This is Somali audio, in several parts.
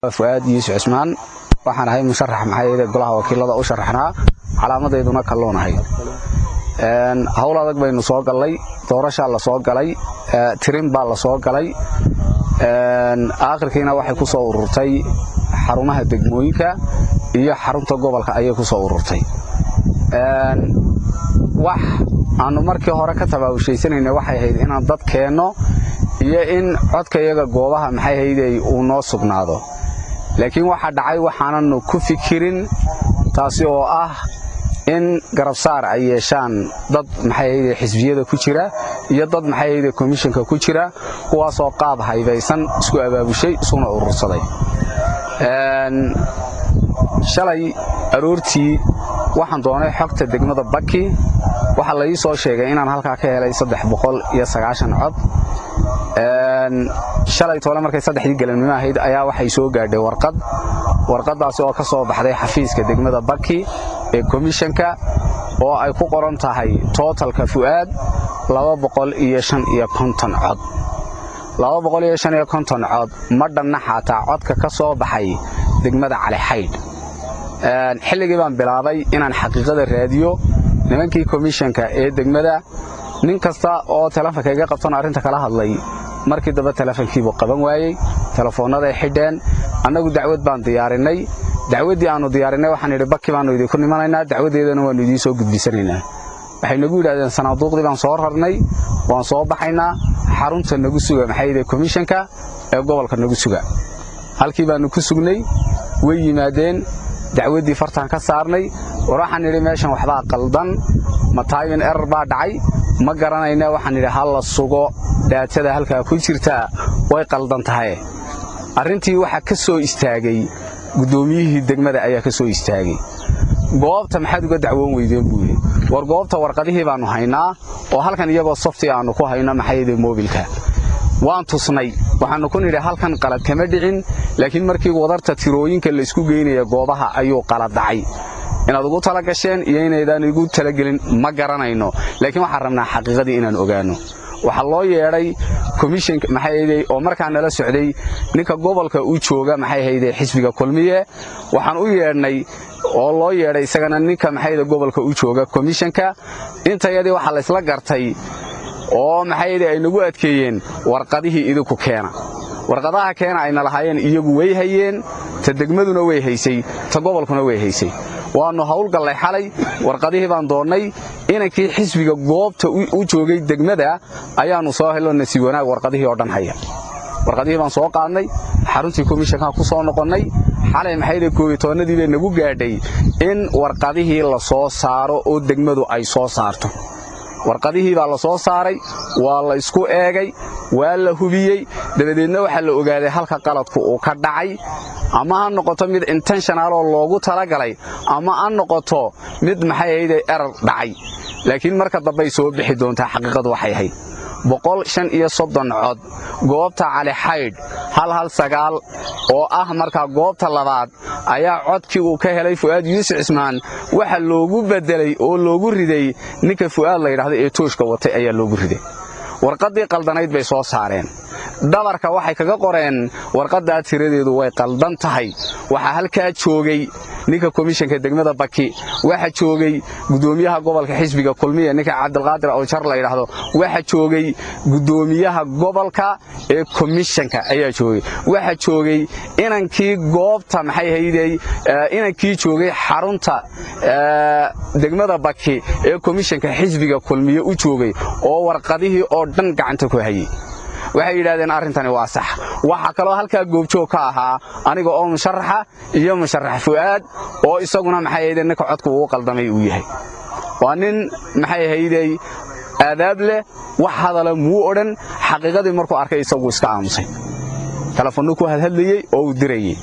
فؤاد يوسف عثمان waxaan ahay musharax maxay golaha wakiilada u sharaxnaa calaamadeeduna kaloonahay hawl adag baynu soo galay doorasho la soo galay tirin baa la soo galay aakhirkiina waxay ku soo ururtay xarumaha degmooyinka iyo xarunta gobolka ayay ku soo ururtay wax aanu markii hore ka tabaabusheysanaynay waxay ahayd inaan dad keeno iyo in codkayaga goobaha maxay ahayd uu noo sugnaado laakiin waxa dhacay waxaananu ku fikirin taasi oo ah in garabsaar ay yeeshaan dad maxay ahayd xisbiyada ku jira iyo dad maxay ahayd komishanka ku jira kuwaas oo qaab haybeysan isku abaabushay isuna urursaday shalay aroortii waxaan doonay xogta degmada Baki waxa la ii soo sheegay inaan halka ka helay 390 cod shalay toole markay 3 galabnimo ahayd ayaa waxay soo gaadhay warqadaas oo ka soo baxday xafiiska degmada Baki ee komishanka oo ay ku qoran tahay totalka Fuaad 250 cod 250 cod ma dhanna xataa codka ka soo baxay degmada Cali Xayd xilligii baan bilaabay inaan xaqiiqada raadiyo nimankii komishanka ee degmada nin kasta oo telefoonka iga qabtan arinta kala hadlay markii daba telefoonkiiba qaban waayay telefoonada xidheen anagu dacwad baan diyaarinay dacwadii aanu diyaarinay waxaan idhi Baki baanu idinku nimanaynaa dacwadeedana waan idin soo gudbisanaynaa waxay nagu yiraahdeen sanaaduuqdii baan soo rarnay waan soo baxaynaa xarunta nagu suga maxay idin komishanka ee gobolka nagu suga halkii baanu ku sugnay way yimaadeen dacwadii fartaan ka saarnay waxaan idhi meeshan waxba qaldan ma taayin error baa dhacay ma garanayna waxaan idhi hal la sugo daatada halka ku jirta way qaldan tahay arintii waxa ka soo istaagay gudoomiyihii degmada ayaa ka soo istaagay goobta maxaad uga dacwoon weydeen buuye war goobta warqadihii baanu haynaa oo halkan iyagoo software aanu ku hayno maxay mobilka waan tusnay waxaanu ku nidhi halkan qalad kama dhicin laakiin markii wadarta tirooyinka la isku geynaya goobaha ayuu qalad dhacay inaad ugu tala gasheen iyo inaydaan ugu tala gelin ma garanayno laakiin waxaan rabnaa xaqiiqadii inaan ogaano waxa loo yeeray komishanka maxay ahayd oo markaa nala socday ninka gobolka uu jooga maxay ahayd xisbiga kulmiye waxaan u yeernay oo loo yeeray isagana ninka maxay ahayd gobolka uu jooga komishanka intayadii waxa la isla gartay oo maxay ahayd ay nagu adkeeyeen warqadihii idinku keena warqadaha keena ay nalahaayeen iyagu way hayeen ta degmaduna way haysay ta gobolkuna way haysay waanu hawl galay xalay warqadihii baan doonay inankii xisbiga goobta u joogay degmada ayaanu soo helnay si wanaag warqadihii oo dhan haya warqadihii baan soo qaadnay xaruntii komishanka ku soo noqonay xalay maxay kooyitoonadii bay nagu gaadhay in warqadihii la soo saaro oo degmadu ay soo saarto warqadihii baa la soo saaray waa la isku eegay waa la hubiyay dabadeedna waxa la ogaaday halka qaladku uu ka dhacay ama ha noqoto mid intentional oo loogu tala galay ama aan noqoto mid maxay ahayd error dhacay laakiin marka dambe ay soo bixi doontaa xaqiiqadu waxay ahayd 135 cod goobta Cali Xayd 119 oo ah marka goobta labaad ayaa codkii uu ka helay Fuaad Yuusuf Cusmaan waxa loogu bedelay oo loogu riday ninka Fuaad la yiraahdo ee tooshka watay ayaa loogu riday warqadii qaldanayd bay soo saareen dabarka waxay kaga qoreen warqada tiradeedu way qaldan tahay waxa halka joogay ninka komishanka degmada Baki waxa joogay gudoomiyaha gobolka xisbiga kulmiye ninka Cabdulqaadir oo jar la yiraahdo waxa joogay gudoomiyaha gobolka ee komishanka ayaa joogay waxa joogay inankii goobta maxay hayday inankii joogay xarunta degmada Baki ee komishanka xisbiga kulmiye u joogay oo warqadihii oo dhan gacanta ku hayay waxay yiraahdeen arintani waa sax waxa kale oo halka goobjoog ka ahaa aniga oo musharaxa iyo musharax Fuaad oo isaguna maxay ahayd ninka codku uu qaldamay uu yahay waa nin maxay ahayd aadaab leh wax hadala muu oran xaqiiqadii markuu arkay isagu iska aamusay telefoonku ku hadlayay oo uu dirayay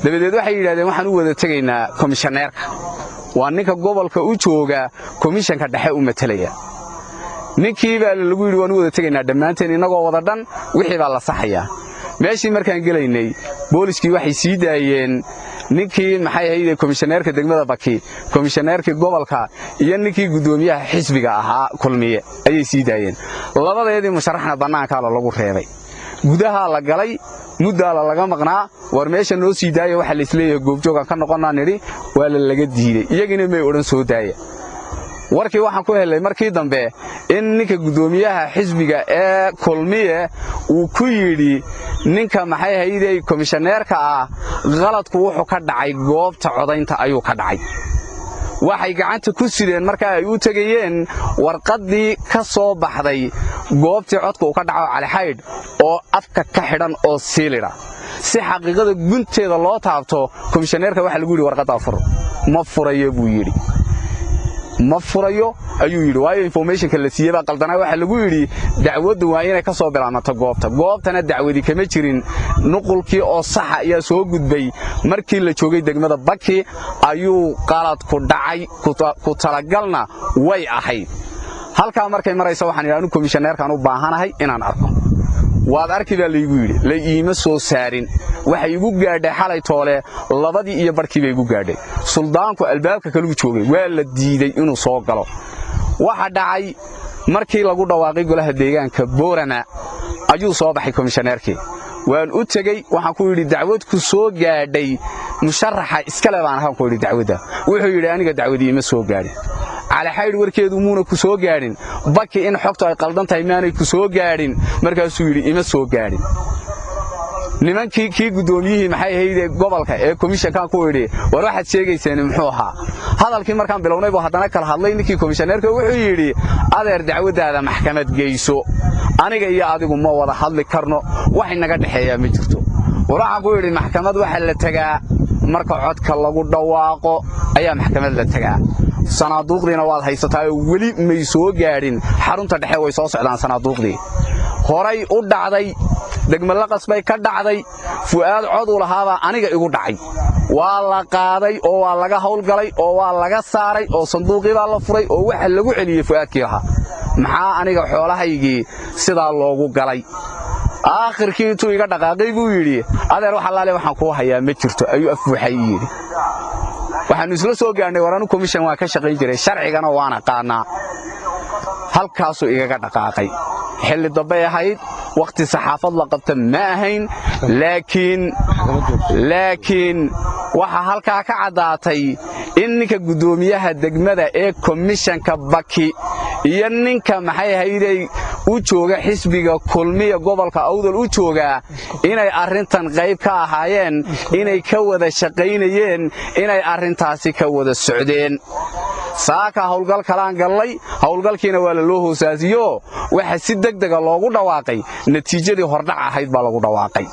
dabadeed waxay yiraahdeen waxaan u wada tagaynaa komishaneerka waa ninka gobolka u jooga komishanka dhexe u matalaya ninkii baa lagu yiri waan wada tagaynaa dhamaanteen inagoo wada dhan wixii baa la saxayaa meeshii markaan gelaynay booliskii waxay sii daayeen ninkii maxay ahayd komishaneerka degmada Baki komishaneerka gobolka iyo ninkii gudoomiyaha xisbiga ahaa kulmiye ayay sii daayeen labadeedii musharaxna banaanka lagu reebay gudaha la galay muddaala laga maqnaa war meesha noo sii daaya waxa la isleeyahay goobjoogan ka noqonnaa nidhi waa laga diiday iyagina may odhan soo daaya warkii waxaan ku helay markii dambe in ninka gudoomiyaha xisbiga ee kulmiye uu ku yidhi ninka maxay hayday komishaneerka ah qaladku wuxuu ka dhacay goobta codaynta ayuu ka dhacay waxay gacanta ku sideen marka ay u tagayeen warqadii ka soo baxday goobtii codka uu ka dhaco Cali Xaydh oo afka ka xidhan oo siilira si xaqiiqada gunteeda loo taabto komishaneerka waxa lagu yiri warqada fur ma furayo buu yiri ma furayo ayuu yiri waayo informationka la siiyay baa qaldanaa waxa lagu yiri dacwadu waa inay ka soo bilaabato goobtana dacwadi kama jirin nuqulkii oo sax ah ayaa soo gudbay markii la joogay degmada Baki ayuu qalad ku dhacay ku talagalna way ahayd halka markay marayso waxaan ilaa komishaneerkan u baahanahay inaan arko waad arki baa laygu yiri la iima soo saarin waxa igu gaadhay xalay toole 2 iyo barkii bay igu gaadhay suldaanku albaabka kale uu joogay waa la diiday inuu soo galo waxa dhacay markii lagu dhawaaqay golaha deegaanka Boorama ayuu soo baxay komishaneerkii waan u tagay waxaan ku yiri dacwad ku soo gaadhay musharaxa iska leebaan ahaan ku yiri dacwada wuxuu yiri aniga dacwadii ma soo gaadhin Cali Xaydh warkeedu muuna ku soo gaadhin Baki in xogta ay qaldan tahay maanay ku soo gaadhin markaasuu yiri ima soo gaadhin nimankii gudoomiyihii maxay ahayd gobolka ee komishanka ku yiri war waxaad sheegayseen muxuu ahaa hadalkii markaan bilownay buu haddana kala hadlay ninkii komishaneerka wuxuu yiri adeer dacwadaada maxkamad geyso aniga iyo adigu ma wada hadli karno wax inaga dhaxeeya ma jirto waxaan ku yiri maxkamad waxa la tagaa marka codka lagu dhawaaqo ayaa maxkamad la tagaa sanaaduuqdiina waad haysataa wali may soo gaadhin xarunta dhexe way soo socdaan sanaaduuqdii horay u dhacday degmada qasbay ka dhacday fuaad cod u lahaaba aniga igu dhacay waa la qaaday oo waa laga howlgalay oo waa laga saaray oo sanduuqii baa la furay oo waxa lagu celiyay fuaadkii lahaa maxaa aniga xoolahaygii sidaa loogu galay aakhirkii intuu iga dhaqaaqay buu yiri adeer waxa laale waxaan ku hayaa ma jirto ayuu afbuuxay yiri waxaan isla soo gaarnay waranu komishan waa ka shaqayn jiray sharcigana waana qaanaa halkaasuu igaga dhaqaaqay xilli dambe ahayd waqti saxaafad la qabta ma ahayn laakiin waxa halkaa ka cadaatay in ninka gudoomiyaha degmada ee komishanka Baki iyo ninka maxay hayday u jooga xisbiga kulmiye gobolka Awdal u jooga inay arintan qayb ka ahaayeen inay ka wada shaqaynayeen inay arintaasi ka wada socdeen saaka hawlgal kalaan galay hawlgalkiina waa la loo hoosaasiyo waxa si degdeg ah loogu dhawaaqay natiijadii hordhac ahayd baa lagu dhawaaqay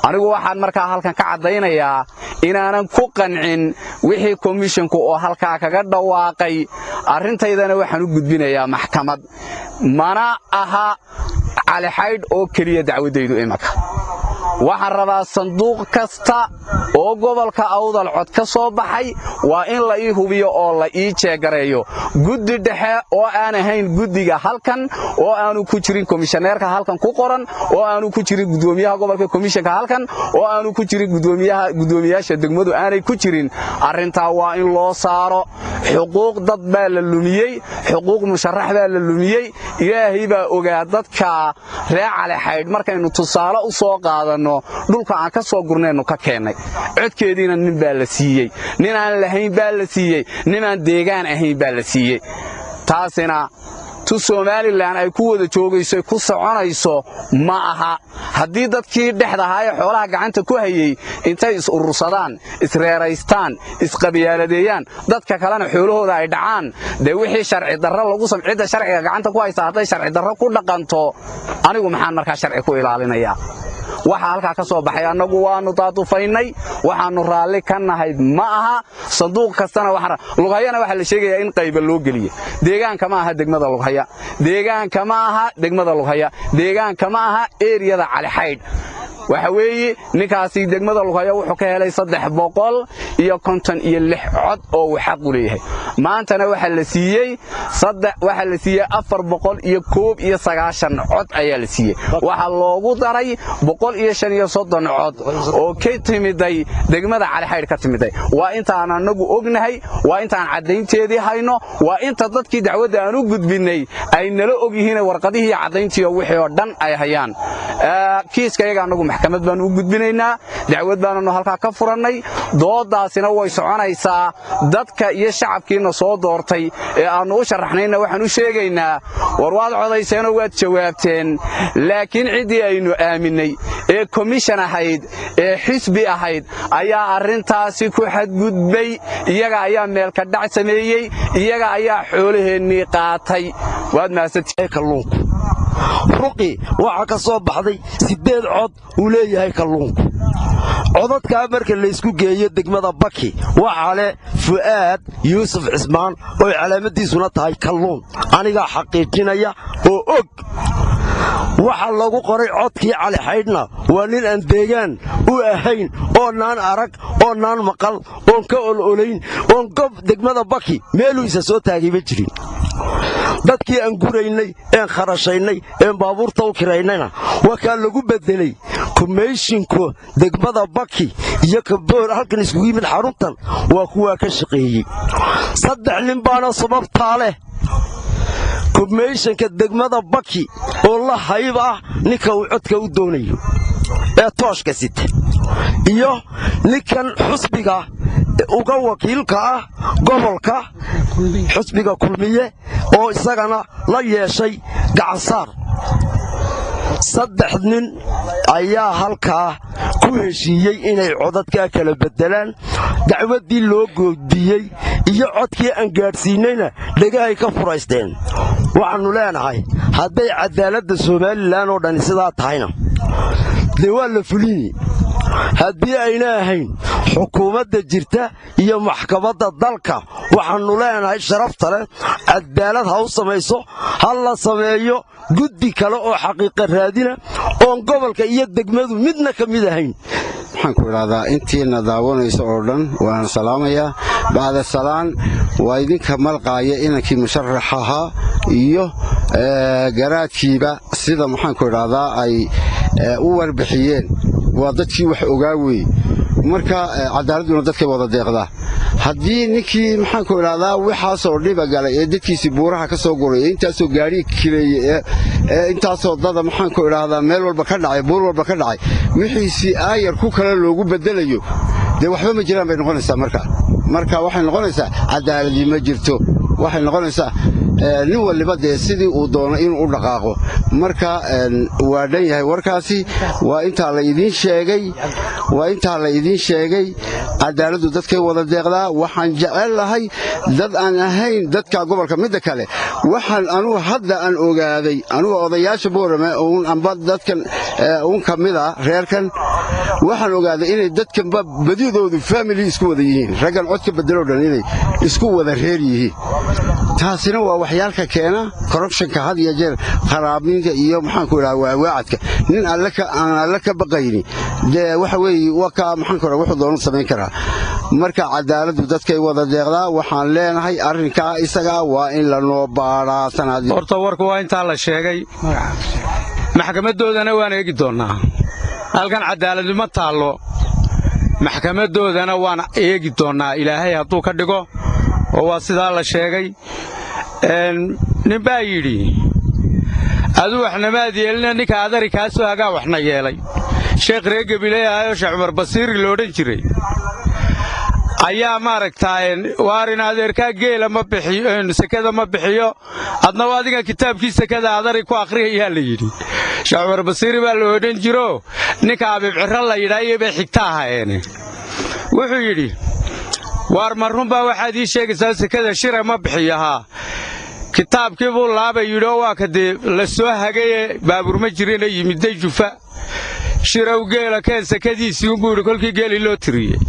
anigu waxaan markaa halkan ka cadaynayaa inaanan ku qancin wixii komishanku oo halkaa kaga dhawaaqay arintaydana waxaan u gudbinayaa maxkamad mana aha Cali Xaydh oo kaliya dacwadaydu imaka waxaan rabaa sanduuq kasta oo gobolka Awdal cod ka soo baxay waa in la ii hubiyo oo la ii jeegareeyo guddi dhexe oo aan ahayn guddiga halkan oo aanu ku jirin komishaneerka halkan ku qoran oo aanu ku jirin gudoomiyaha gobolka komishanka halkan oo aanu ku jirin gudoomiyaasha degmadu aanay ku jirin arinta waa in loo saaro xuquuq dad baa la lumiyay xuquuq musharax baa la lumiyay ilaahay baa ogaa dadka reer Cali Xaydh markaynu tusaale u soo qaadano dhulka aan ka soo gurnayno ka keenay codkeediina nin baa la siiyay nin aan lahayn baa la siiyay nin aan deegaan ahayn baa la siiyay taasina tu Somaliland ay ku wada joogayso ku soconayso ma aha haddii dadkii dhexdaha ay xoolaha gacanta ku hayay intay is urursadaan isreereystaan isqabiyaaladeeyaan dadka kalena xoolahooda ay dhacaan de wixii sharci darro lagu samcida sharciga gacanta ku haysta haday sharci darro ku dhaqanto anigu maxaan markaa sharci ku ilaalinayaa waxa halka ka soo baxay anagu waanu taatufaynay waxaanu raali ka nahay ma aha sanduuq kastana waxa Lughayana waxa la sheegayaa in qayb loo galiyo deegaanka ma aha degmada Lughaya deegaanka ma aha degmada Lughaya deegaanka ma aha area-da Cali Xaydh waxa weeye ninkaasi degmada Lughaya wuxuu ka helay 300 iyo 56 cod oo uu xaq u leeyahay maantana waxa la siiyay 491 cod ayaa la siiyay waxa loogu daray 135 cod oo ka timiday degmada Cali Xaydh ka timiday waa inta aan anagu ognahay waa inta aan cadaynteedii hayno waa inta dadkii dacwadda aan u gudbinay ay nala og yihiin warqadihii cadayntii wixii oo dhan ay hayaan kiiska iyaga anagu maxkamad baan u gudbinaynaa dacwad baananu halka ka furannay doodaasina way soconaysaa dadka iyo shacabkiina soo doortay ee aanu u sharaxnayna waxaan u sheegaynaa war waad codayseen oo waad jawaabteen laakiin cidii aynu aaminay ee commission ahayd ee xisbi ahayd ayaa arintaasi ku xadgudbay iyaga ayaa meel ka dhac sameeyay iyaga ayaa xoolaheennii qaatay waad maasatay kalluunku ruqi waxa ka soo baxday 8 cod uu leeyahay kalluunku codadka marka la isku geeyo degmada Baki waxa leh Fuaad Yuusuf Cismaan oo calaamadiisuna tahay kalluun aniga xaqiijinaya oo og waxa lagu qoray codkii Cali Xaydhna waa nin aan deegaan u ahayn oo naan arag oo naan maqal oo ka ololayn oo gob degmada Baki meeluu isa soo taagay ma jirin dadkii aan guraynay ee kharashaynay ee baabuurta u kiraynayna waa ka lagu bedelay commissionku degmada Baki iyo kaboor halkan isku yimid xaruntan waa kuwa ka shaqeeyay 3 nin baana sababta leh commissionka degmada Baki oo la hayb ah ninka uu codka u doonayo ee tooshka sita iyo ninkan xusbiga uga wakiilka ah gobolka xusbiga kulmiye oo isagana la yeeshay gacansaar 3 nin ayaa halkaa ku heshiiyay inay codadka kala bedelaan dacwadii loo goodiyay iyo codkii aan gaarsiinayna dhagahay ka furaysteen waxaanu leenahay hadday cadaaladda Soomaaliland oo dhan sidaa tahayna waa la fulini haddii ayna ahayn xukuumadda jirta iyo maxkamadda dalka waxaanu leenahay sharafta leh cadaalad ha u samayso hal la sameeyo guddi kale oo xaqiiqo raadina oo gobolka iyo degmadu midna ka mid ahayn waxaan ku raadaa intiina daawanayso oo dhan waan salaamayaa baada salaan waa idinka malqaaya inankii musharaxaha iyo garaadkiiba sida maxaan ku raadaa ay u warbixiyeen waa dadkii wax ogaa weey marka cadaaladuna dadkay wada deeqdaa haddii ninkii maxaan ku raadaa waxaasoo dhiba galay ee dadkiisii buuraha ka soo guray intaasoo gaari kireeyay ee intaasoo dada maxaan ku raadaa meel walba ka dhacay buur walba ka dhacay wixiisii aayar ku kala loogu bedelayo de waxba ma jiraan bay noqonaysaa marka waxay noqonaysaa cadaaladii ma jirto waxay noqonaysaa nin waliba de sidii uu doono inuu u dhaqaaqo marka waa dhan yahay warkaasi waa inta la idin sheegay cadaaladu dadkay wada deeqdaa waxaan jecel lahay dad aan ahayn dadka gobolka mid kale waxaan anu hadda aan ogaaday anu odayaasha boorame oo amba dadkan kamida reerkan waxaan ogaaday inay dadkan badidoodu family isku wada yihiin ragan codka bedelo dhan inay isku wada reer yihiin taasina waa waxyaalka keena corruptionka had iyo jeer qaraabinta iyo maxaan ku ilaahay waacadka nin alla ka baqayni de waxa weey waka maxaan ku wuxuu doon sameyn karaa marka cadaaladu dadkay wada deeqdaa waxaan leenahay arrinka isaga waa in la noo baaraa sanad horta warku waa inta la sheegay maxkamadoodana waan eegi doonaa halkan cadaaladu ma taalo maxkamadoodana waan eegi doonaa ilaahay hadduu ka dhigo oo waa sidaa la sheegay nin baa yidhi adu waxnamaad yeelina ninka adari kaa soo hagaa waxna yeelay sheekh reer Gabiley ayo Sheekh Umar Basiiri loo dhan jiray ayaa maaragtay waarin adeerka geela ma bixiyo sakada ma bixiyo adna adiga kitaabkiisa sakada adari ku akhriyaa la yiri Sheekh Umar Basiiri baa loo dhan jiro ninka Abib Cirra la yiraahdo bay xigta ahaayeen wuxuu yidhi waar marunba waxaad ii sheegaysaa sakada shira ma bixiyaha kitaabkii buu laabay yidhi waa ka la soo hagay baabuur ma jirin yimiday jufa shiraw geela keen sakadiisii u buuri kolkii geeli loo tiriyay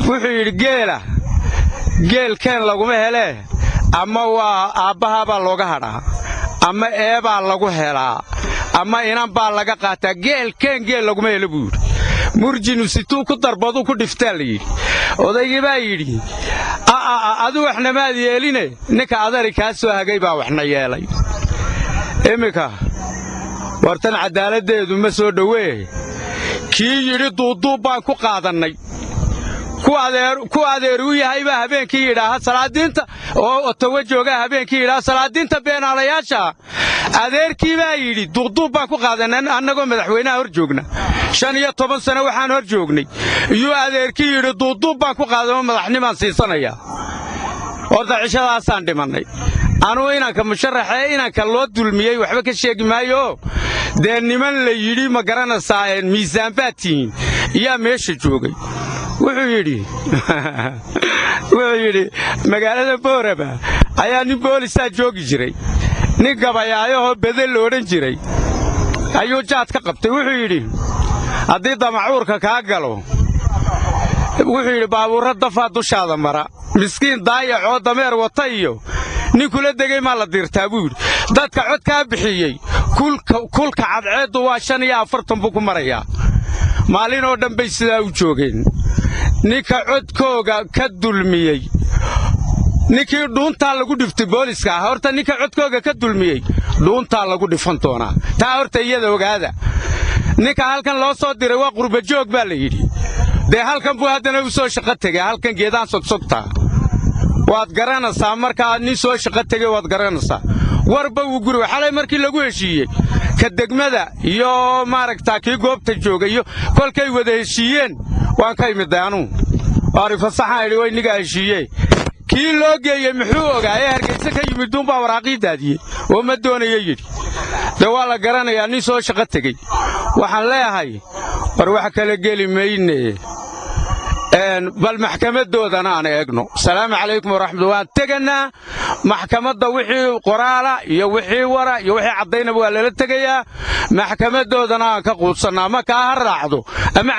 wuxuu yidhi geel keen laguma hele ama waa aabbaha baa looga hadhaa ama eebaa lagu helaa ama inan baa laga qaataa geel laguma hele buu yidhi murjinu situu ku darbadu ku dhiftaa la yidhi odaygii baa yidhi adu waxna maad yeeline ninka adari kaa soo hagay baa waxna yeelay iminka wartan cadaaladdeedu ma soo dhowee kii yidhi duuduub baan ku qaadannay ku adeeruu yahay baa habeenkii yidhaaha salaadiinta oo otowa joogaa habeenkii yidhaaha salaadiinta beenaalayaasha adeerkii baa yidhi duuduub baan ku qaadanay annagoo madaxweynaha hor joogna 15 sano waxaan hor joognay iyuu adeerkii yidhi duuduub baan ku qaadamo madaxnimaan siisanaya horta cishadaasaan dhimannay anuu inanka musharaxee inanka loo dulmiyey waxba ka sheegi maayo dee niman la yidhi ma garanaysaa miisaan baad tihiin iyaa meesha joogay wuxuu yidhi magaalada booraba ayaa nin boolisaa joogi jiray nin gabayaayahoo bedel la odhan jiray ayuu jaad ka qabtay wuxuu yidhi haddii damacuurka kaa galo wuxuu yidhi baabuurra dafaa dushaada mara miskiin daayacoo dameer wata iyo nin kula degay maa la diirtaa buu yidhi dadka cod kaa bixiyey kulka cadceeddu waa 45 buu ku marayaa maalin oo dhan bay sidaa u joogeen ninka codkooga ka dulmiyey ninkii dhuuntaa lagu dhiftay booliska horta ninka codkooga ka dulmiyey dhuuntaa lagu dhifan doonaa taa horta iyada ogaada ninka halkan loo soo diray waa qurbajoog baa la yidhi dee halkan buu haddana u soo shaqo tegay halkan geedaan sogsogtaa waad garanaysaa markaa nin soo shaqo tegay waad garanaysaa warba uu guri xalay markii lagu heshiiyey ka degmada iyo maaragtaa kii goobta joogay iyo kolkay wada heshiiyeen waan ka imid anuu fasaxaan idhi way niga heshiiyey kii loo geeyey muxuu ogaayay hargeysa ka yimid duunbaa waraaqii daadiyey oo ma doonaya yidhi dee waa la garanayaa nin soo shaqo tegey waxaan leeyahay war wax kala geli mayne bal maxkamadoodana aan eegno salaamu calaykum waraxmatullahi waan teganaa maxkamadda wixii qoraala iyo wixii wara iyo wixii cadaynaba waa lala tegayaa maxkamadoodana aan ka quudsanaa ma kaa ha raacdo ama